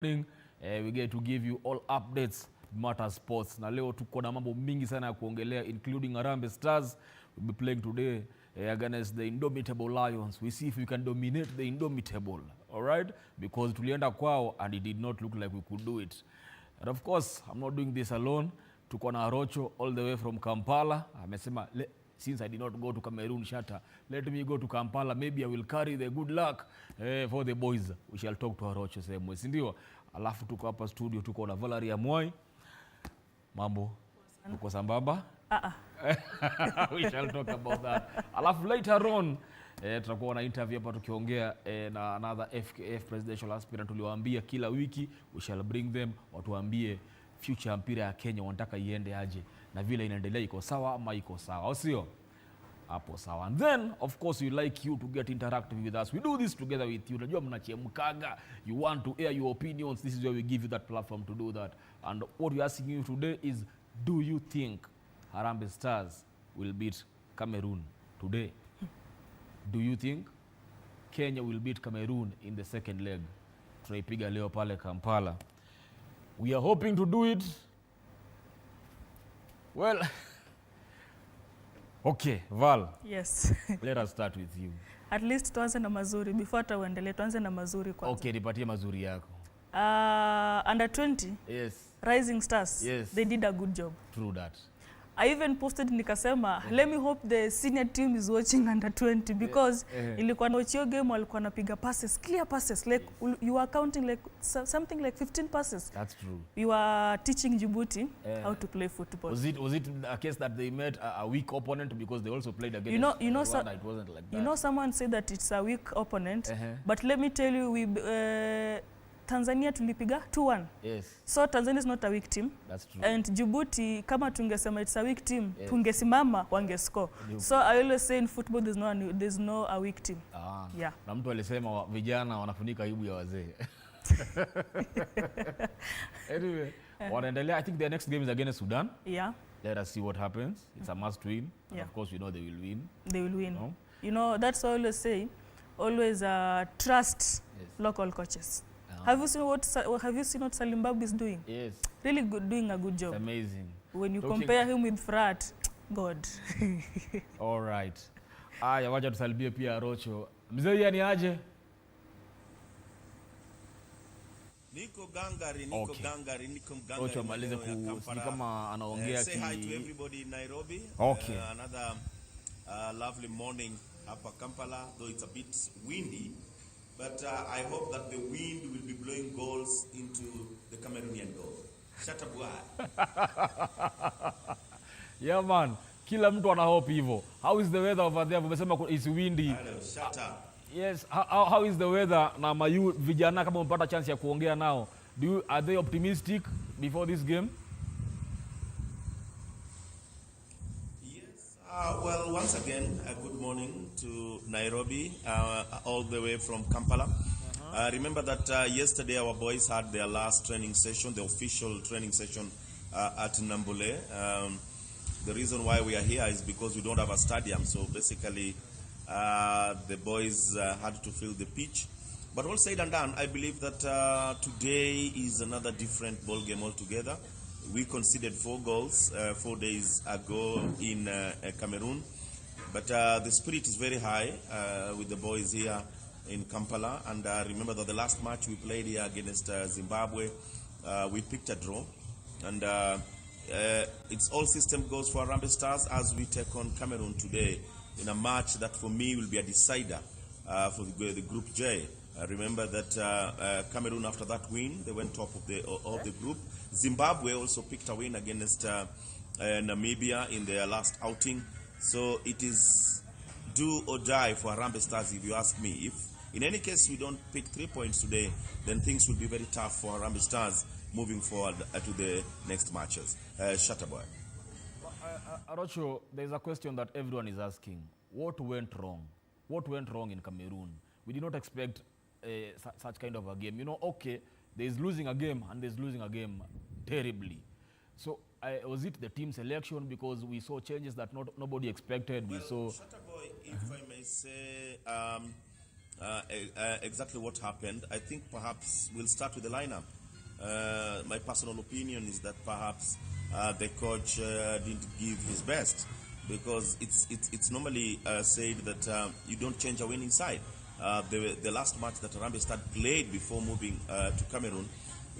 We get to give you all updates matter sports. Na leo tuko na mambo mingi sana ya kuongelea, including Harambee Stars will be playing today against the Indomitable Lions. We see if we can dominate the Indomitable, all right? Because tulienda kwao and it did not look like we could do it. And of course, I'm not doing this alone. Tuko na Rocho all the way from Kampala. Amesema since I did not go to Cameroon, Shatta, let me go to Kampala. Maybe I will carry the good luck for the boys. We shall talk to Rocho same way, sindio? Alafu tuko hapa studio, tuko na Valeria Mwai. Mambo, tuko sambamba? We shall talk about that. Alafu later on, tutakuwa na interview hapa tukiongea na another FKF presidential aspirant tuliwaambia kila wiki. We shall bring them, watuambie future mpira ya Kenya wanataka iende aje na vile inaendelea iko sawa ama iko sawa, au sio? Hapo sawa. And then of course we like you to get interactive with us. We do this together with you. Unajua mnachemkaga, you want to air your opinions. This is where we give you that platform to do that. And what we're asking you today is, do you think Harambee Stars will beat Cameroon today? Do you think Kenya will beat Cameroon in the second leg? Tunaipiga leo pale Kampala. We are hoping to do it. Well, okay, Val. Yes. Let us start with you. At least tuanze na mazuri. Before tuendelee, tuanze na mazuri kwanza. Okay, nipatie mazuri yako. Under 20, yes. Rising Stars, yes. They did a good job. True that. I even posted nikasema, let me hope the senior team is watching under 20 because ilikuwa na uchio game walikuwa napiga passes, clear passes, like you are counting like something like 15 passes. That's true. You are teaching Djibouti how to play football. Was it a case that they met a weak opponent because they also played against Rwanda? It wasn't like that. You know, someone said that it's a weak opponent, but let me tell you, we Tanzania tulipiga 2-1. Yes. So Tanzania is not a weak team. That's true. And Djibouti, kama tungesema it's a weak team, tungesimama wangescore. So I always say in football there's no a weak team. Yeah. Na mtu alisema vijana wanafunika aibu ya wazee. Anyway, wanaendelea. I think their next game is against Sudan. Yeah. Let us see what happens. It's a must win. And of course, we know they will win. They will win. No? You know, that's what I always say. Always trust local coaches. Have you seen what Salim Babu is doing? Yes. Really good, doing a good job. It's amazing. When you compare him with Frat, God. All right. Aya, wacha tusalibie pia Rocho. Mzee yani aje? Niko gangari. Rocho malize kusikia kama anaongea say hi to everybody in Nairobi. Okay. Another lovely morning hapa Kampala, though it's a bit windy. But I hope that the wind will be blowing goals into the Cameroonian goal. Shut up, boy. Yeah, man. Kila mtu ana hope hivyo. How is the weather over there? Umesema it's windy. Hello, shut up. Yes. How is the weather? Na mayu vijana kama umepata chance ya kuongea nao. Are they optimistic before this game? Well, once again, good morning to Nairobi, all the way from Kampala. Remember that yesterday our boys had their last training session, the official training session at Nambule. The reason why we are here is because we don't have a stadium, so basically the boys had to fill the pitch. But all said and done, I believe that today is another different ball game altogether. We conceded 4 goals 4 days ago in Cameroon, but the spirit is very high with the boys here in Kampala. And remember that the last match we played here against Zimbabwe, we picked a draw. And it's all system goes for Harambee Stars as we take on Cameroon today in a match that for me will be a decider for the Group J. Remember that Cameroon, after that win, they went top of the group. Zimbabwe also picked a win against Namibia in their last outing. So it is do or die for Harambee Stars, if you ask me. If in any case we don't pick 3 points today, then things will be very tough for Harambee Stars moving forward to the next matches. Shutterboy. Arocho, there's a question that everyone is asking. What went wrong? What went wrong in Cameroon? We did not expect such kind of a game. You know, okay, there's losing a game and there's losing a game terribly. So was it the team selection because we saw changes that nobody expected? Well, we saw. Shutterboy, if I may say, exactly what happened. I think perhaps we'll start with the lineup. My personal opinion is that perhaps the coach didn't give his best, because it's normally said that you don't change a winning side. The last match that Harambee Stars played before moving to Cameroon,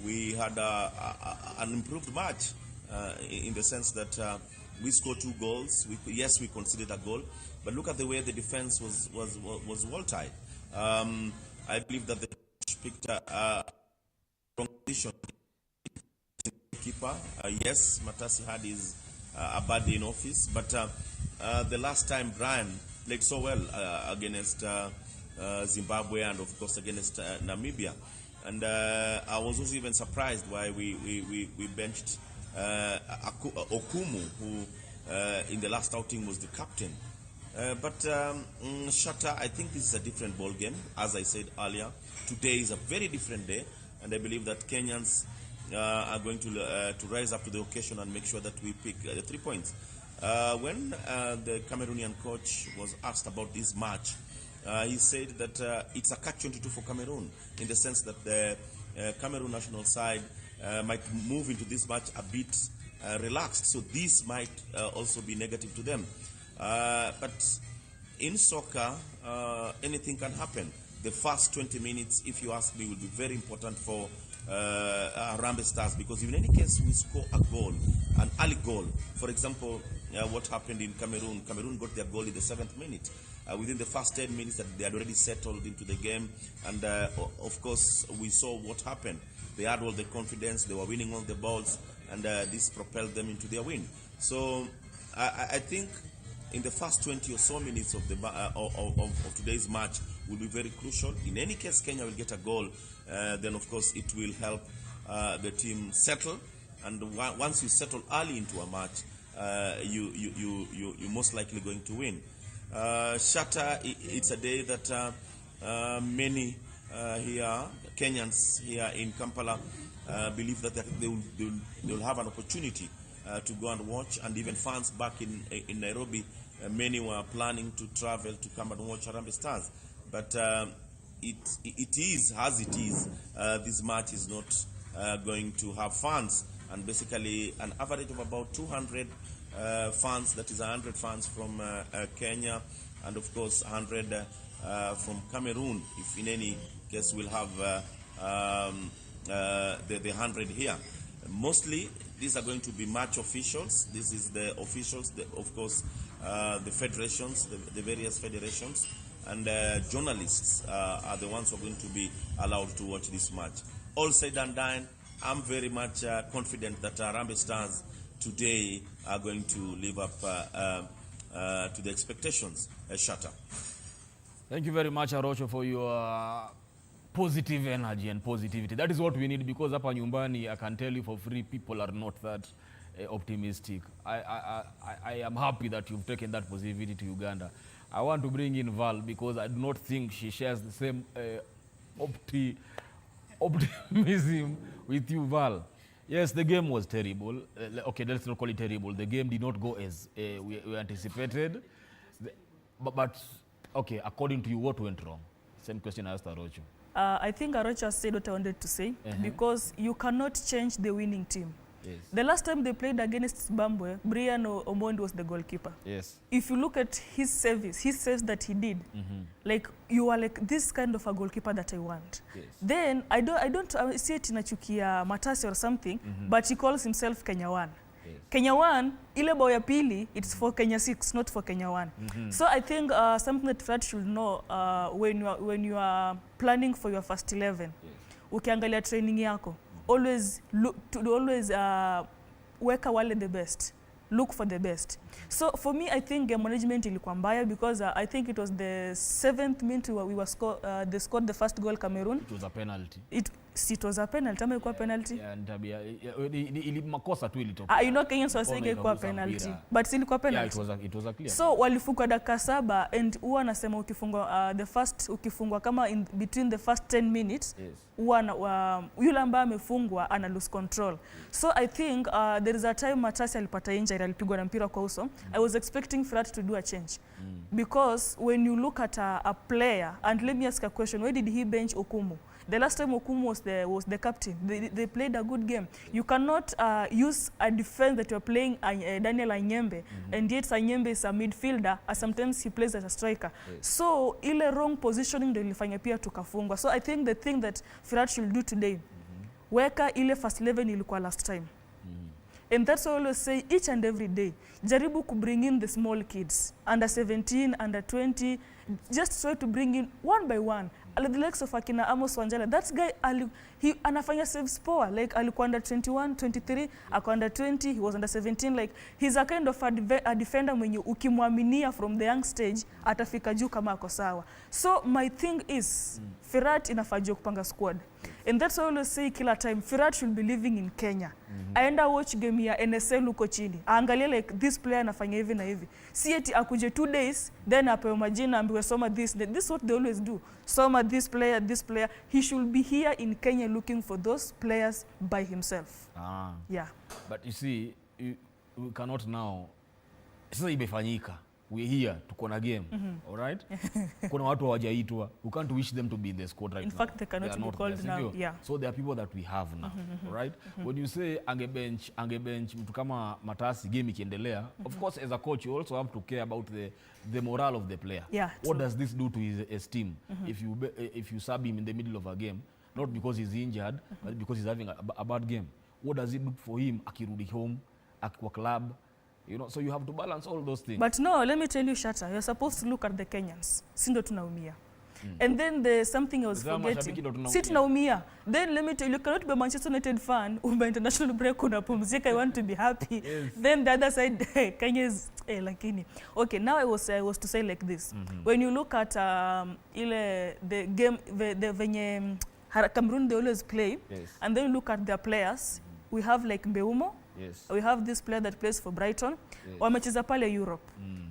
we had an improved match in the sense that we scored 2 goals. Yes, we conceded a goal, but look at the way the defense was well-tied. I believe that the coach picked a strong position. Keeper, yes, Matasi had his a bad day in office, but the last time Brian played so well against Zimbabwe and of course against Namibia, and I was also even surprised why we benched Okumu, who in the last outing was the captain. But Shatta, I think this is a different ball game. As I said earlier, today is a very different day, and I believe that Kenyans are going to rise up to the occasion and make sure that we pick the 3 points. When the Cameroonian coach was asked about this match, he said that it's a catch-22 for Cameroon, in the sense that the Cameroon national side might move into this match a bit relaxed, so this might also be negative to them. But in soccer, anything can happen. The first 20 minutes, if you ask me, will be very important for Harambee Stars, because in any case we score a goal, an early goal. For example, what happened in Cameroon? Cameroon got their goal in the 7th minute. Within the first 10 minutes, that they had already settled into the game, and of course we saw what happened. They had all the confidence, they were winning all the balls, and this propelled them into their win. So I think in the first 20 or so minutes of the of today's match will be very crucial. In any case, Kenya will get a goal, then of course it will help the team settle. And once you settle early into a match, you're most likely going to win. Shatta, it's a day that many here, Kenyans here in Kampala, believe that they will have an opportunity to go and watch, and even fans back in Nairobi, many were planning to travel to come and watch Harambee Stars. But it is as it is. This match is not going to have fans, and basically an average of about 200 fans, that is 100 fans from Kenya, and of course 100 from Cameroon, if in any case we'll have the 100 here. Mostly these are going to be match officials. This is the officials, of course, the federations, the various federations, and journalists are the ones who are going to be allowed to watch this match. All said and done, I'm very much confident that Harambee Stars today are going to live up to the expectations. Shatta. Thank you very much, Arocho, for your positive energy and positivity. That is what we need, because hapa nyumbani, I can tell you for free, people are not that optimistic. I am happy that you've taken that positivity to Uganda. I want to bring in Val, because I do not think she shares the same optimism with you, Val. Yes, the game was terrible. Okay, let's not call it terrible. The game did not go as we anticipated. But okay, according to you, what went wrong? Same question I asked Arocho. I think Arocha said what I wanted to say, because you cannot change the winning team. Yes. The last time they played against Zimbabwe, Brian Omondi was the goalkeeper. Yes. If you look at his saves that he did, like, you are like, this kind of a goalkeeper that I want. Yes. Then I don't see it inachukia Matasi or something, but he calls himself Kenya 1. Yes. Kenya 1, ile bao ya pili, it's for Kenya 6, not for Kenya 1. So I think something that Fred should know when you are planning for your first 11, ukiangalia training yako, always weka wale the best. Look for the best. So for me, I think game management ilikuwa mbaya, because I think it was the 7th minute they scored the first goal, Cameroon. It was a penalty. It was a penalty. Ama ilikuwa penalty? Yeah, nitabia ili makosa tu ilitokea. You know Kenyans were saying ilikuwa penalty. But ilikuwa penalty. Yeah, it was a clear. So walifungwa dakika 7 and huwa anasema ukifungwa kama in between the first 10 minutes huwa yule ambaye amefungwa ana lose control. So I think there is a time Matasi alipata injury, alipigwa na mpira kwa uso. I was expecting Firat to do a change. Because when you look at a player, and let me ask a question, why did he bench Okumu? The last time Okumu was the captain. They played a good game. You cannot use a defense that you're playing Daniel Anyembe, and yet Anyembe is a midfielder, and sometimes he plays as a striker. So ile wrong positioning ndio ilifanya pia tukafungwa. So I think the thing that Firat should do today, weka ile first 11 ilikuwa last time. And that's why I always say each and every day, jaribu to bring in the small kids, under 17, under 20, just try to bring in one by one. The likes of Akina Amos Wanjala, that guy, he anafanya saves power, like alikuwa under 21, 23, ako under 20, he was under 17, like he's a kind of a defender mwenye ukimwaminia from the young stage, atafika juu kama ako sawa. So my thing is, Firat inafajua kupanga squad. And that's why I always say kila time, Firat should be living in Kenya. Aenda watch game ya NSL huko chini. Aangalia like this player anafanya hivi na hivi. Si eti akuje 2 days, then apewe majina ambiwe soma this. This is what they always do. Soma this player, this player. He should be here in Kenya looking for those players by himself. Yeah. But you see, we cannot now. Sasa imefanyika. We're here, tuko na game, all right? Kuna watu hawajaitwa. We can't wish them to be in the squad right now. In fact, they cannot be called now. Yeah. So there are people that we have now, all right? When you say angebench mtu kama Matasi game ikiendelea, of course as a coach you also have to care about the morale of the player. Yeah, what does this do to his esteem if you sub him in the middle of a game, not because he's injured, but because he's having a bad game? What does it do for him akirudi home, akwa club? You know, so you have to balance all those things. But no, let me tell you, Shatta, you're supposed to look at the Kenyans. Sindo tunaumia. And then there's something I was forgetting. Si tunaumia. Then let me tell you, you cannot be a Manchester United fan, umba international break unapumzika, you want to be happy. Yes. Then the other side, Kenya is lakini. Okay, now I was to say like this. When you look at the game, the venye Cameroon they always play, and then you look at their players, we have like Mbeumo. Yes. We have this player that plays for Brighton. Wamecheza pale Europe.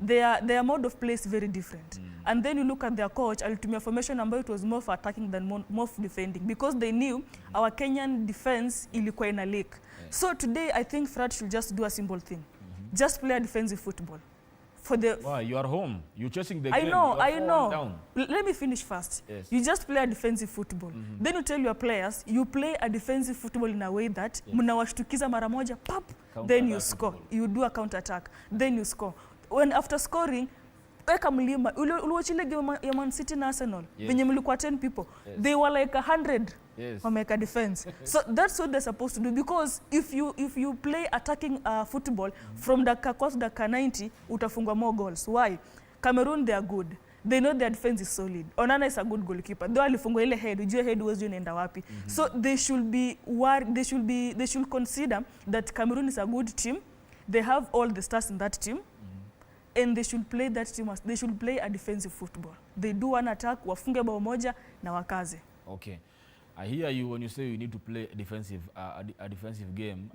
Their mode of play is very different. And then you look at their coach, alitumia formation ambayo it was more for attacking than more for defending, because they knew our Kenyan defense ilikuwa ina leak. So today I think Fred should just do a simple thing. Just play a defensive football. Why? You are home. You're chasing the game. I know. Down. Let me finish first. Yes. You just play a defensive football. Then you tell your players, you play a defensive football in a way that mnawashtukiza mara moja, pap, then you score. Football. You do a counter attack, then you score. When after scoring, weka mlima. Uliwachile game ya Man City na Arsenal. Venye mlikuwa 10 people. They were like 100. Wameka defense. So that's what they're supposed to do, because if you play attacking football from dakika 90 utafungwa more goals. Why? Cameroon they are good. They know their defense is solid. Onana is a good goalkeeper. Though alifungwa ile head, ujue head was inaenda wapi. So they should consider that Cameroon is a good team. They have all the stars in that team. And they should play that team. They should play a defensive football. They do one attack, wafunge bao moja na wakaze. Okay. I hear you when you say we need to play a defensive game.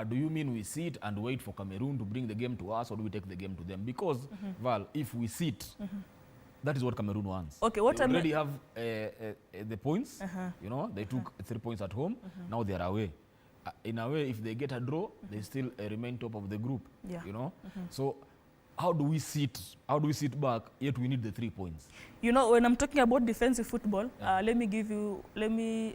Do you mean we sit and wait for Cameroon to bring the game to us, or do we take the game to them? Because, Val, if we sit, that is what Cameroon wants. Okay, what they already have the points. You know, they took 3 points at home. Now they are away. In a way, if they get a draw, they still remain top of the group. Yeah. You know, so. How do we sit back, yet we need the 3 points? You know, when I'm talking about defensive football, let me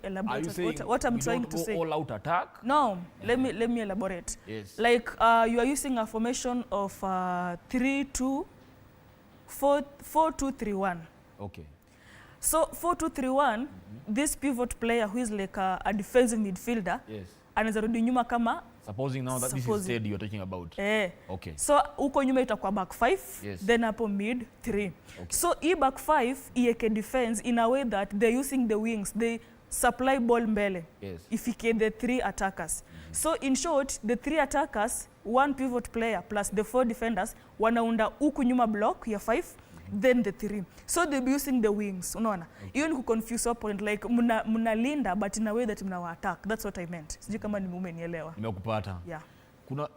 elaborate what I'm trying to say. All out attack? No, let me elaborate. Yes. Like you are using a formation of 4-2-3-1. Okay. So 4-2-3-1, this pivot player who is like a defensive midfielder, anaweza rudi nyuma kama. Supposing now that this is steady you're talking about. Okay. So uko nyuma itakuwa back 5, then hapo mid 3. Okay. So e back 5 ieke defense in a way that they're using the wings. They supply ball mbele. Yes. Ifike the 3 attackers. So in short, the 3 attackers, 1 pivot player plus the 4 defenders wanaunda uku nyuma block ya 5, then the 3. So they'll be using the wings, unaona. Hiyo ni kuconfuse opponent, like mnalinda but in a way that mnawa attack. That's what I meant. Sijui kama umenielewa. Nimekupata. Yeah.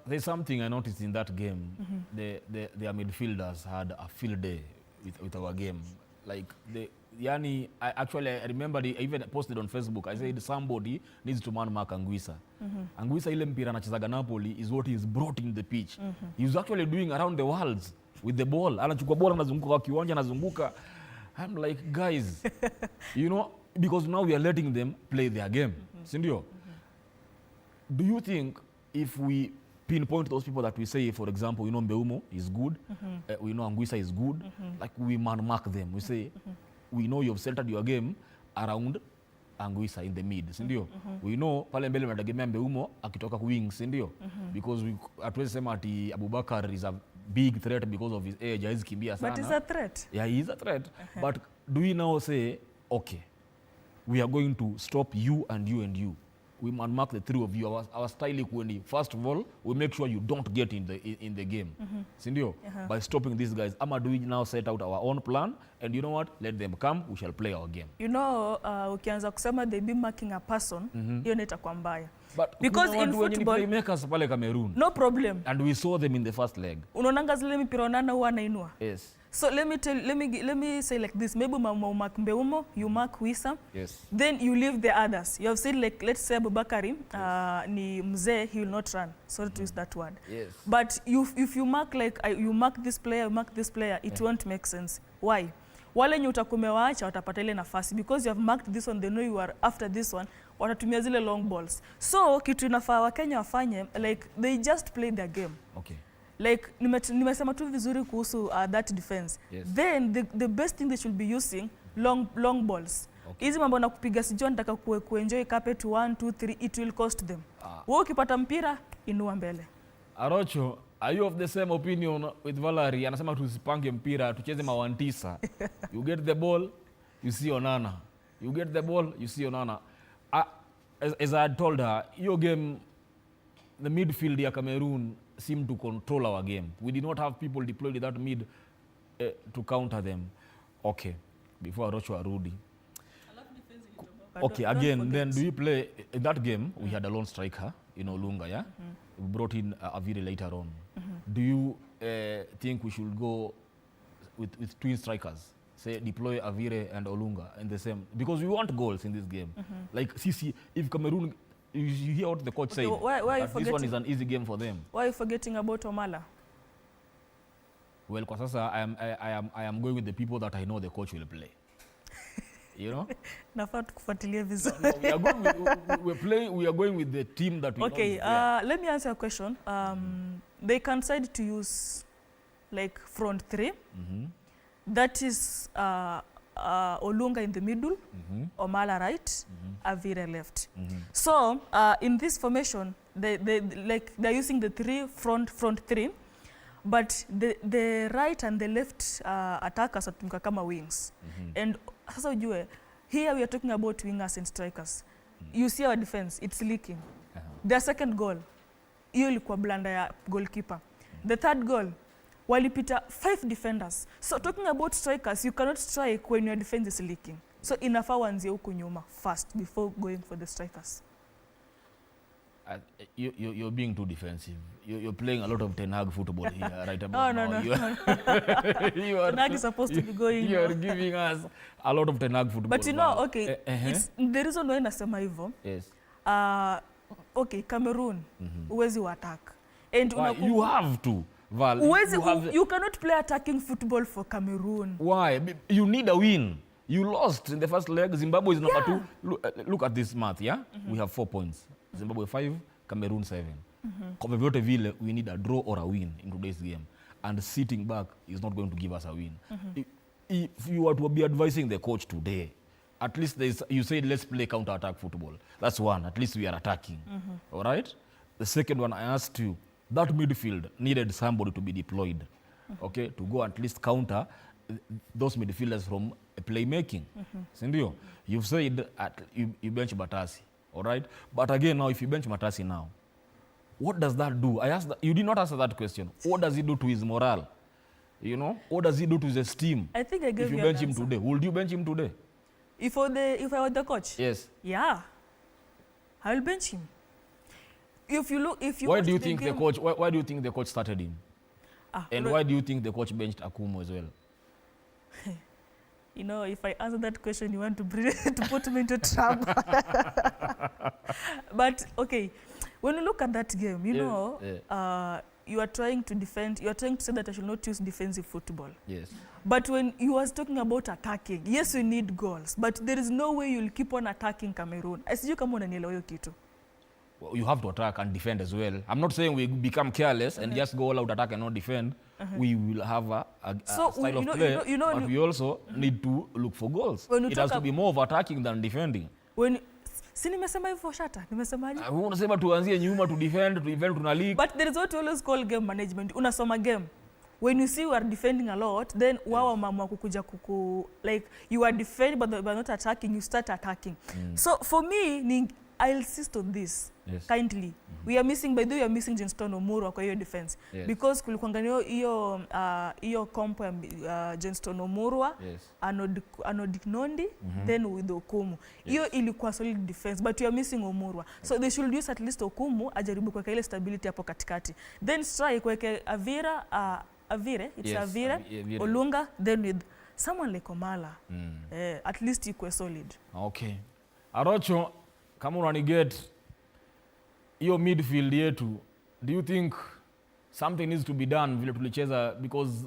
There's something I noticed in that game. Their midfielders had a field day with our game. Like I remember I even posted on Facebook. I said somebody needs to mark Anguissa. Anguissa ile mpira anachezaga Napoli is what he's brought in the pitch. He's actually doing around the worlds with the ball. Anachukua bola anazunguka kwa kiwanja anazunguka. I'm like, guys, you know, because now we are letting them play their game. Sindio? Do you think if we pinpoint those people that we say, for example, you know, Mbeumo is good, we know Anguissa is good, like we mark them. We say, we know you've centered your game around Anguissa in the mid, sindio? We know pale mbele mnategemea Mbeumo akitoka ku wings, sindio? Because we hatuwezi sema ati Abubakar is a big threat because of his age, hawezi kimbia sana. But he's a threat. Yeah, he is a threat. But do we now say, okay, we are going to stop you and you and you? We mark the 3 of you. Our style equally. First of all, we make sure you don't get in the game. Sindio? By stopping these guys. Ama do we now set out our own plan? And you know what? Let them come. We shall play our game. You know, ukianza kusema they be marking a person, hiyo ni itakuwa mbaya. But because in football, playmakers pale Cameroon. No problem. And we saw them in the first leg. Unaonanga zile mipira onana huwa anainua. Yes. So let me say like this. Maybe mark Mbeumo, you mark Wissa. Yes. Then you leave the others. You have said, like, let's say Abubakari, ni mzee, he will not run. Sorry to use that word. Yes. But if you mark like you mark this player, it won't make sense. Why? Wale nye utakumewaacha watapata ile nafasi because you have marked this one, they know you are after this one, watatumia zile long balls. So kitu inafaa Wakenya wafanye, like they just play their game. Okay. Like nimesema tu vizuri kuhusu that defense. Yes. Then the best thing they should be using long balls. Hizi mambo na kupiga sijua nataka kuenjoy carpet 1 2 3, it will cost them. Wewe ukipata mpira inua mbele. Arocho, are you of the same opinion with Valerie? Anasema tusipange mpira, tucheze mawantisa. You get the ball, you see Onana. You get the ball, you see Onana. As I had told her, your game, the midfield ya Cameroon seemed to control our game. We did not have people deployed in that mid to counter them. Okay, before Arocho arudi. Okay, again, then do you play, in that game, we had a lone striker in Olunga, yeah? We brought in Avire later on. Do you think we should go with twin strikers? Say, deploy Avire and Olunga in the same, because we want goals in this game. Like, see, if Cameroon, you hear what the coach said, this one is an easy game for them. Why are you forgetting about Omala? Well, kwa sasa, I am going with the people that I know the coach will play. You know? Nafaa tukufuatilie vizuri. We are going with the team that we okay, know. Let me answer a question. They can decide to use like front 3. That is Olunga in the middle, Omala right, Avire left. So in this formation, they're using the 3 front 3, but the right and the left attackers are kama wings. And sasa ujue, here we are talking about wingers and strikers. You see our defense, it's leaking. Their second goal, hiyo ilikuwa blunder ya goalkeeper. The third goal, walipita 5 defenders. So talking about strikers, you cannot strike when your defense is leaking. So inafaa wanzie huku nyuma first before going for the strikers. You're being too defensive. You're playing a lot of Ten Hag football here, right about now. No. Ten Hag is supposed to be going. You're giving us a lot of Ten Hag football. But you know, okay, it's the reason why nasema hivyo. Yes. Okay, Cameroon, uwezi attack. And you have to. Val, you cannot play attacking football for Cameroon. Why? You need a win. You lost in the first leg. Zimbabwe is number 2. Look at this math, yeah? We have 4 points. Zimbabwe 5, Cameroon 7. Kwa vyovyote vile, we need a draw or a win in today's game. And sitting back is not going to give us a win. If you were to be advising the coach today, at least you said, let's play counter-attack football. That's one. At least we are attacking. All right? The second one, I asked you, that midfield needed somebody to be deployed, okay, to go at least counter those midfielders from playmaking. Sindio? You've said you bench Batasi, all right? But again, now, if you bench Batasi now, what does that do? You did not answer that question. What does it do to his morale? You know, what does he do to his team? I think I gave If you you bench an him answer. today, would you bench him today? If I were the coach? Yes. Yeah. I will bench him. If you Why watch do you the think game, the coach? Why do you think the coach started him? And look, why do you think the coach benched Akumu as well? you know, if I answer that question, you want to to put me into trouble. But okay, when you look at that game, you know, you are trying to defend. You are trying to say that I should not use defensive football. Yes. But when you was talking about attacking, yes, we need goals, but there is no way you'll keep on attacking Cameroon. Sijui kama unanielewa hiyo kitu. Well, you have to attack and defend as well. I'm not saying we become careless and just go all out attack and not defend. We will have a style of play, but we also need to look for goals. It has to be more of attacking than defending. Si nimesema hivyo Shata, nimesemaje? Unasema tuanzie nyuma to defend tuna league. But there is what we always call game management. Unasoma game. When you see you are defending a lot, then wao mama kukuja like you are defending but not attacking, you start attacking. So for me, I'll insist on this kindly. We are missing, by the way, we are missing Jenston Omurwa kwa hiyo defense. Because kulikuanganio hiyo compo ya Jenston Omurwa, Anodik Nondi, then with Okumu. Hiyo ilikuwa solid defense, but we are missing Omurwa. So they should use at least Okumu, ajaribu kwa ile stability hapo katikati. Then strike kweke Avire, Olunga, then with someone like Omala. At least equal solid. Okay. Arocho, kama unaniget hiyo midfield yetu, do you think something needs to be done vile tulicheza, because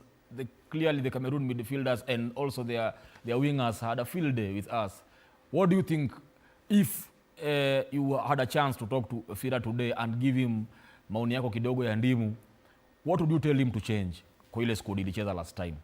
clearly the Cameroon midfielders and also their wingers had a field day with us? What do you think if you had a chance to talk to Fira today and give him maoni yako kidogo ya ndimu, what would you tell him to change kwa ile squad ilicheza last time?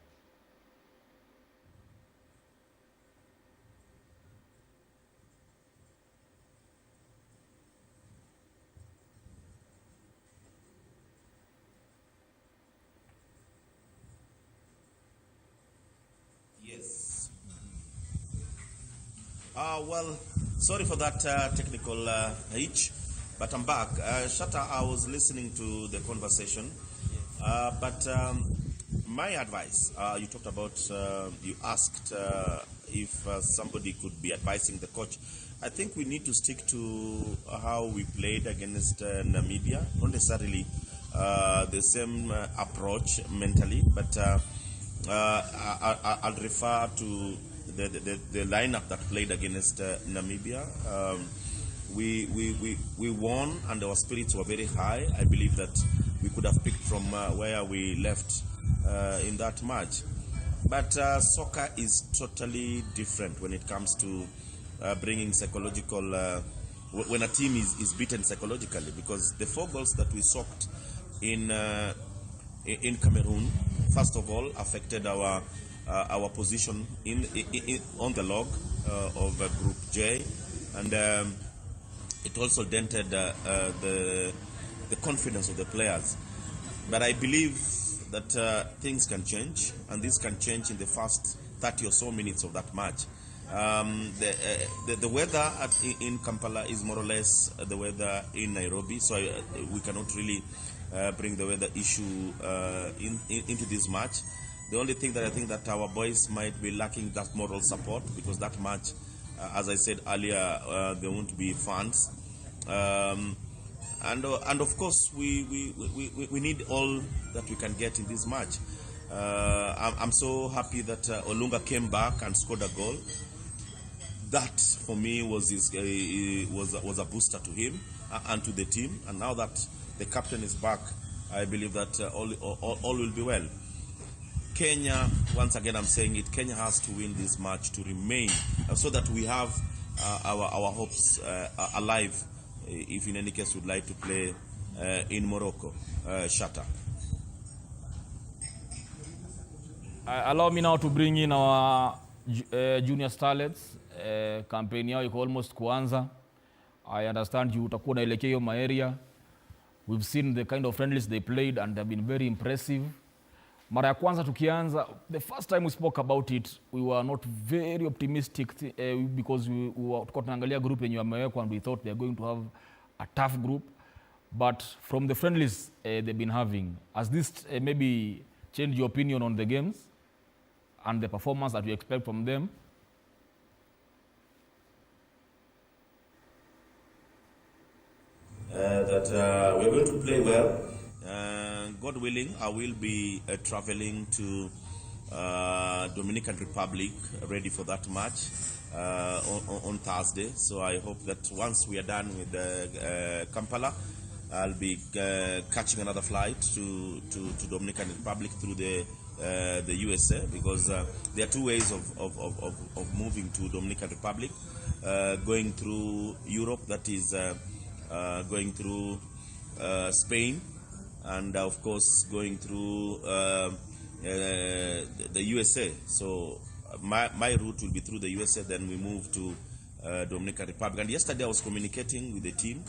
Well, sorry for that technical hitch, but I'm back. Shatta, I was listening to the conversation, but my advice, you talked about, you asked if somebody could be advising the coach. I think we need to stick to how we played against Namibia, not necessarily the same approach mentally, but I'll refer to the lineup that played against Namibia. We won and our spirits were very high. I believe that we could have picked from where we left in that match. But soccer is totally different when it comes to bringing psychological, when a team is beaten psychologically, because the 4 goals that we socked in Cameroon, first of all, affected our position on the log of Group J, and it also dented the confidence of the players. But I believe that things can change, and this can change in the first 30 or so minutes of that match. The weather in Kampala is more or less the weather in Nairobi, so we cannot really bring the weather issue into this match. The only thing that I think that our boys might be lacking that moral support, because that match, as I said earlier, there won't be fans, and of course we need all that we can get in this match. I'm so happy that Olunga came back and scored a goal. That for me was a booster to him and to the team. And now that the captain is back, I believe that all will be well. Kenya, once again I'm saying it, Kenya has to win this match to remain, so that we have our hopes alive, if in any case we'd like to play in Morocco. Shatta. Allow me now to bring in our junior starlets. Campaign yao iko almost kuanza. I understand you utakuwa unaelekea hiyo area. We've seen the kind of friendlies they played and they've been very impressive. Mara ya kwanza tukianza, the first time we spoke about it, we were not very optimistic because tulikuwa tunaangalia group yenye wamewekwa and we thought they're going to have a tough group. But from the friendlies they've been having, as this maybe change your opinion on the games and the performance that you expect from them? That we're going to play well. God willing, I will be traveling to Dominican Republic, ready for that match on Thursday. So I hope that once we are done with Kampala, I'll be catching another flight to Dominican Republic through the USA, because there are two ways of moving to Dominican Republic, going through Europe, that is going through Spain, and of course going through the USA. So my route will be through the USA, then we move to Dominican Republic. And yesterday I was communicating with the team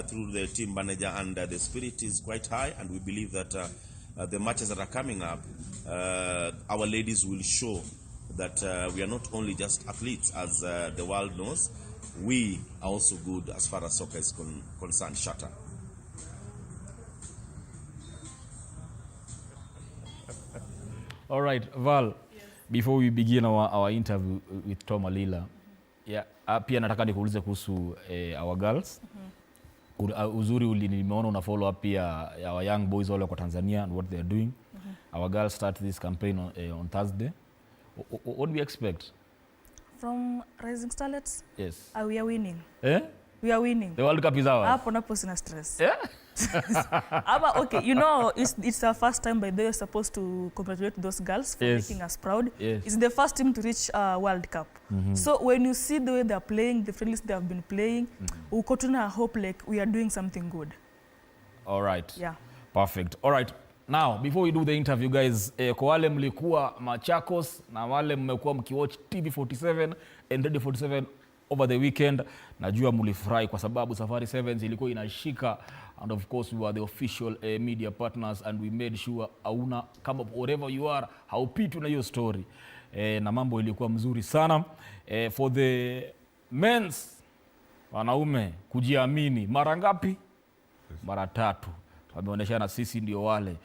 through the team manager, and the spirit is quite high, and we believe that the matches that are coming up, our ladies will show that we are not only just athletes, as the world knows. We are also good as far as soccer is concerned. Shatter. All right, Val, before we begin our interview with Tom Alila, pia nataka nikuulize kuhusu our girls. Uzuri nimeona una follow up pia our young boys wale kwa Tanzania and what they are doing. Our girls start this campaign on Thursday. What do we expect from Rising Starlets? Yes. We are winning. We are winning. The World Cup is ours. Hapo napo sina stress. Okay, you know, it's our first time, by the way, we're supposed to congratulate those girls for making us proud. It's the first team to reach World Cup. So when you see the way they're playing, the friendlies they have been playing, uko tuna hope like we are doing something good. All right. Yeah. Perfect. All right. Now, before we do the interview, guys, kwa wale mlikuwa Machakos na wale mmekuwa mkiwatch TV47 and Radio 47 over the weekend, najua mlifurahi kwa sababu Safari Sevens ilikuwa inashika, and of course we were the official media partners, and we made sure hauna kama wherever you are haupitwi na hiyo story. Na mambo ilikuwa mzuri sana. For the men's, wanaume kujiamini mara ngapi? Mara 3. Wameonyeshana sisi ndio wale.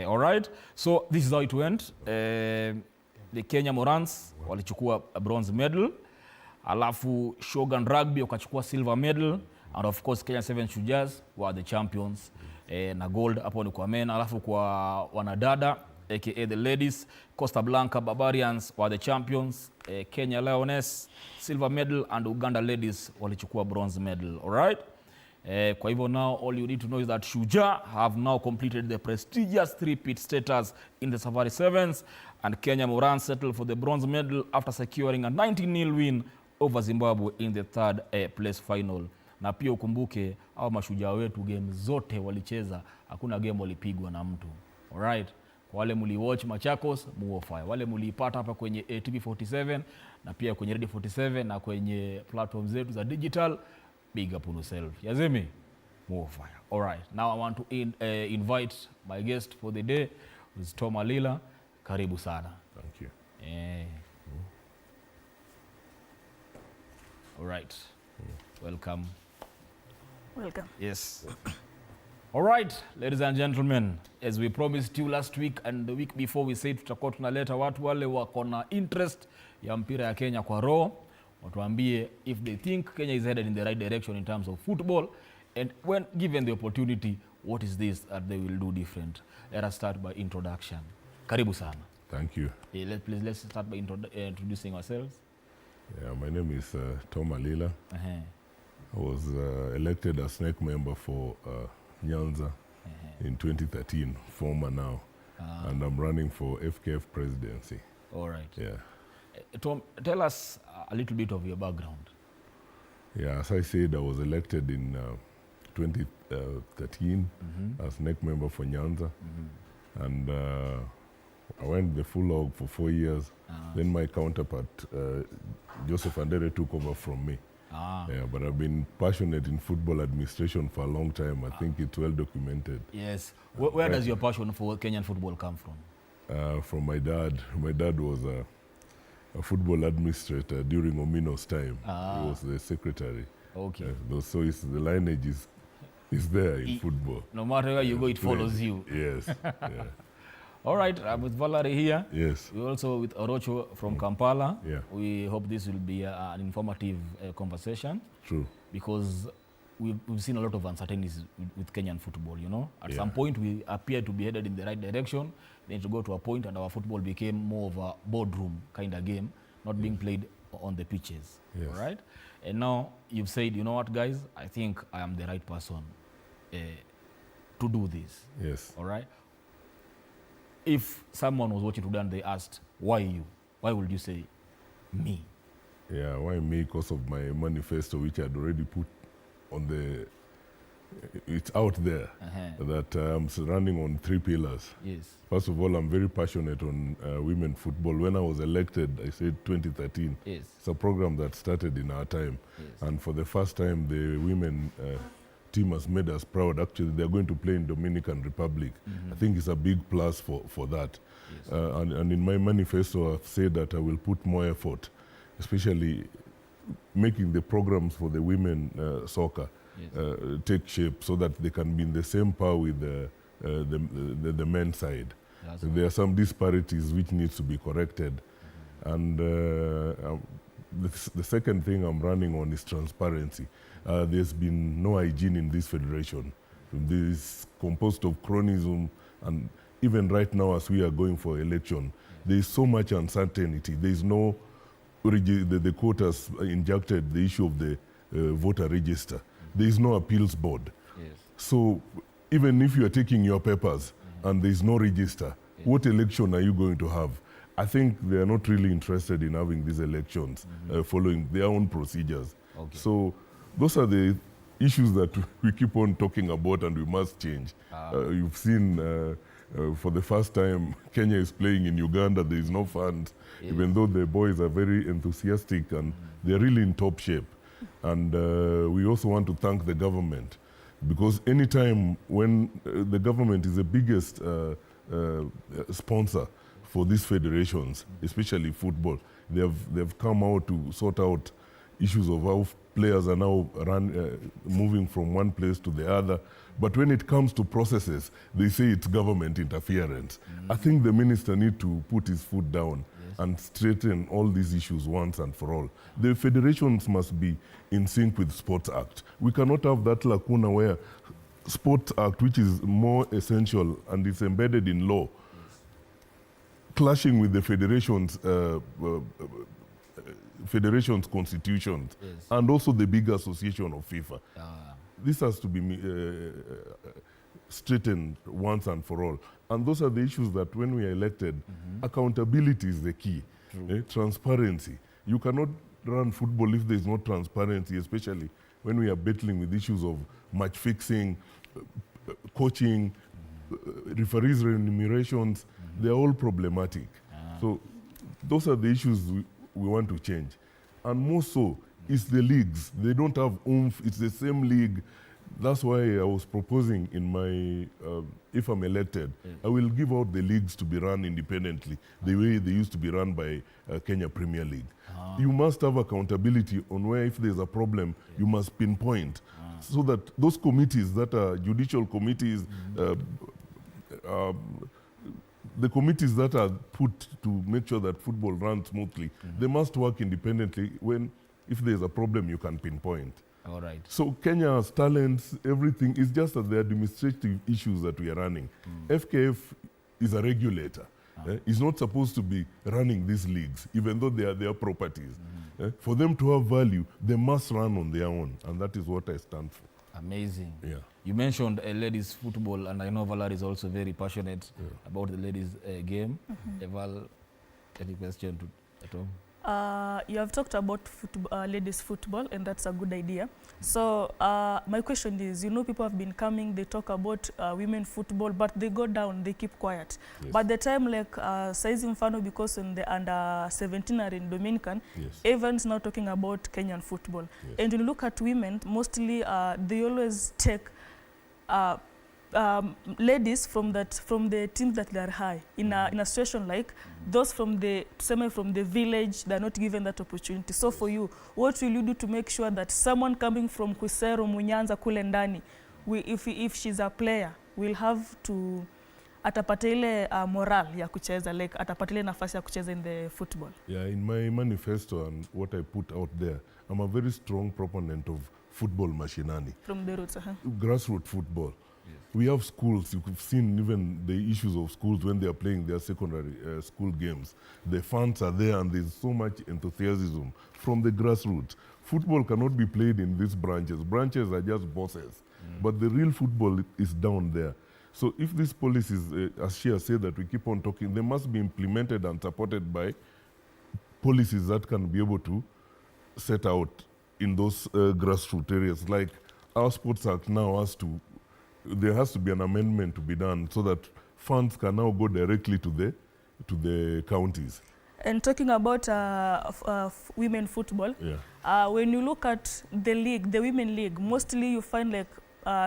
All right. So this is how it went. The Kenya Morans walichukua a bronze medal. Alafu Shogun Rugby wakachukua silver medal, and of course Kenya Seven Shujas were the champions. Na gold hapo ni kwa men. Alafu kwa wanadada aka the ladies, Costa Blanca Barbarians were the champions. Kenya Lioness silver medal, and Uganda ladies walichukua bronze medal. All right. Kwa hivyo now all you need to know is that Shujaa have now completed the prestigious 3-peat status in the Safari Sevens, and Kenya Morans settled for the bronze medal after securing a 19-0 win over Zimbabwe in the third place final. Na pia ukumbuke hao mashujaa wetu game zote walicheza, hakuna game walipigwa na mtu. All right. Kwa wale mliwatch Machakos, muofaya. Wale mliipata hapa kwenye TV47 na pia kwenye Radio 47 na kwenye platform zetu za digital, big up on yourself. Yazemi, more fire. All right. Now I want to invite my guest for the day, who is Tom Alila. Karibu sana. Thank you. All right. Welcome. Welcome. Yes. All right, ladies and gentlemen, as we promised you last week and the week before, we said tutakuwa tunaleta watu wale wako na interest ya mpira ya Kenya kwa roho. Watuambie if they think Kenya is headed in the right direction in terms of football, and when given the opportunity, what is this that they will do different. Let us start by introduction. Karibu sana. Thank you. Let's start by introducing ourselves. Yeah, my name is Tom Alila. I was elected as SNEC member for Nyanza in 2013, former now, and I'm running for FKF presidency. All right. Yeah. Tom, tell us a little bit of your background. Yeah, as I said, I was elected in 2013 as NEC member for Nyanza, and I went the full hog for 4 years. Then my counterpart, Joseph Andere, took over from me. Yeah, but I've been passionate in football administration for a long time. I think it's well documented. Yes. Where does your passion for Kenyan football come from? From my dad. My dad was a football administrator during Omino's time. He was the secretary. Okay. So the lineage is there in football. No matter where you go, it follows you. Yes. Yeah. All right, I'm with Valerie here. Yes. We're also with Orocho from Kampala. Yeah. We hope this will be an informative conversation. True. Because we've seen a lot of uncertainties with Kenyan football, you know. At Yeah. some point, we appeared to be headed in the right direction. Then to go to a point and our football became more of a boardroom kind of game, not being played on the pitches. Yes. All right? And now you've said, you know what, guys? I think I am the right person to do this. Yes. All right? If someone was watching today and they asked, why you? Why would you say me? Yeah, why me? Because of my manifesto, which I'd already put on the, it's out there, that I'm running on 3 pillars. Yes. First of all, I'm very passionate on women football. When I was elected, I said 2013. Yes. It's a program that started in our time. Yes. And for the first time, the women team has made us proud. Actually, they're going to play in Dominican Republic. I think it's a big plus for that. Yes. And in my manifesto, I've said that I will put more effort, especially making the programs for the women soccer take shape so that they can be in the same power with the men's side. There are some disparities which needs to be corrected. And the second thing I'm running on is transparency. There's been no hygiene in this federation. This composed of cronyism, and even right now as we are going for election, there is so much uncertainty. There is no, the court has injected the issue of the voter register. There is no appeals board. Yes. So even if you are taking your papers and there is no register, what election are you going to have? I think they are not really interested in having these elections following their own procedures. Okay. So those are the issues that we keep on talking about and we must change. You've seen for the first time Kenya is playing in Uganda. There is no funds, even though the boys are very enthusiastic and they're really in top shape. And we also want to thank the government, because anytime when the government is the biggest sponsor for these federations, especially football, they've come out to sort out issues of how players are now moving from one place to the other. But when it comes to processes, they say it's government interference. I think the minister needs to put his foot down and straighten all these issues once and for all. The federations must be in sync with Sports Act. We cannot have that lacuna where Sports Act, which is more essential and is embedded in law, clashing with the federation's constitutions, and also the big association of FIFA. This has to be straightened once and for all. And those are the issues that when we are elected, accountability is the key. Transparency. You cannot run football if there is no transparency, especially when we are battling with issues of match fixing, coaching, referees' remunerations. They're all problematic. So those are the issues we want to change. And more so, it's the leagues. They don't have oomph. It's the same league. That's why I was proposing in my, if I'm elected, I will give out the leagues to be run independently, the way they used to be run by Kenya Premier League. You must have accountability on where if there's a problem, you must pinpoint. So that those committees that are judicial committees, the committees that are put to make sure that football runs smoothly, they must work independently. If there's a problem, you can pinpoint. All right. So Kenya's talents, everything, is just the administrative issues that we are running. FKF is a regulator. It's not supposed to be running these leagues, even though they are their properties. For them to have value, they must run on their own, and that is what I stand for. Amazing. Yeah. You mentioned ladies football, and I know Valerie is also very passionate about the ladies game. Eval, any question at all? You have talked about ladies football, and that's a good idea. So my question is, you know, people have been coming, they talk about women football, but they go down, they keep quiet. But the time, like Saizi Mfano, because in the under 17 are in Dominican, everyone's now talking about Kenyan football. And when you look at women, mostly they always take ladies from the teams that they are high in a situation like those from the village. They're not given that opportunity. So for you, what will you do to make sure that someone coming from Kwisero, Munyanza, kule ndani, if she's a player, will have to atapata ile moral ya kucheza, like atapata ile nafasi ya kucheza in the football? Yeah, in my manifesto and what I put out there, I'm a very strong proponent of football machinani. From the roots, Grassroots football. We have schools, you've seen even the issues of schools when they are playing their secondary school games. The fans are there and there's so much enthusiasm from the grassroots. Football cannot be played in these branches. Branches are just bosses. But the real football is down there. So if these policies, as she has said, that we keep on talking, they must be implemented and supported by policies that can be able to set out in those grassroots areas. Like our Sports Act now there has to be an amendment to be done so that funds can now go directly to the counties. And talking about women football, when you look at the league, the women league, mostly you find like